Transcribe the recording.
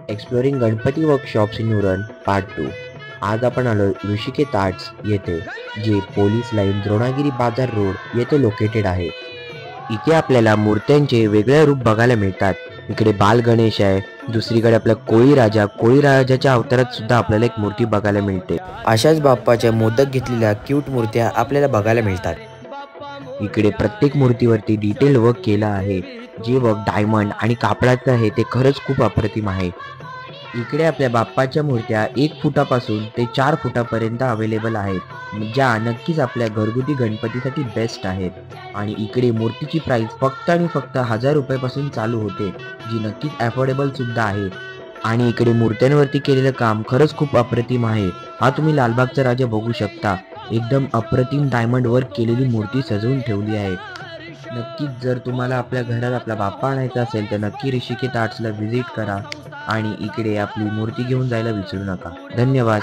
Exploring Ganpati workshops in Uran part 2। आज आपण आलो ऋषिकेश आर्ट्स येथे, जे पोलीस लाईन द्रोणागिरी बाजार रोड येथे लोकेटेड आहे। इथे आपल्याला मूर्त्यांचे वेगळे रूप बघायला मिळतात। इकडे बाल गणेश आहे, दुसरीकडे आपला कोळी राजाच्या अवतारात सुद्धा आपल्याला एक मूर्ती बघायला मिळते। अशाच बाप्पाच्या मोदक घेतलेल्या क्यूट मूर्त्या आपल्याला बघायला मिळतात। इकडे प्रत्येक मूर्तीवरती डिटेल वर्क केला आहे, जे वर्क डायमंड आणि कापडाचं आहे ते खरंच खूप अप्रतिम आहे। इकडे आपल्या बाप्पाच्या मूर्त्या 1 फुटापासून ते 4 फुटापर्यंत अवेलेबल आहेत, ज्या नक्कीच आपल्या घरगुती गणपतीसाठी बेस्ट आहेत। आणि इकडे मूर्तीची प्राइस फक्त आणि फक्त 1000 रुपयापासून चालू होते, जी नक्कीच अफोर्डेबल सुद्धा आहे। आणि इकडे मूर्त्यांवरती केलेलं काम खरंच खूप अप्रतिम आहे। हा तुम्ही लालबागचा राजा बघू शकता, एकदम अप्रतिम डायमंड वर्क केलेली मूर्ती सजवून ठेवली आहे। नक्कीच जर तुम्हाला आपल्या घरात आपला बाप्पा आणायचा असेल तर नक्की ऋषिकेश आर्ट्सला व्हिजिट करा आणि इकडे आपली मूर्ती घेऊन जायला विसरू नका। धन्यवाद।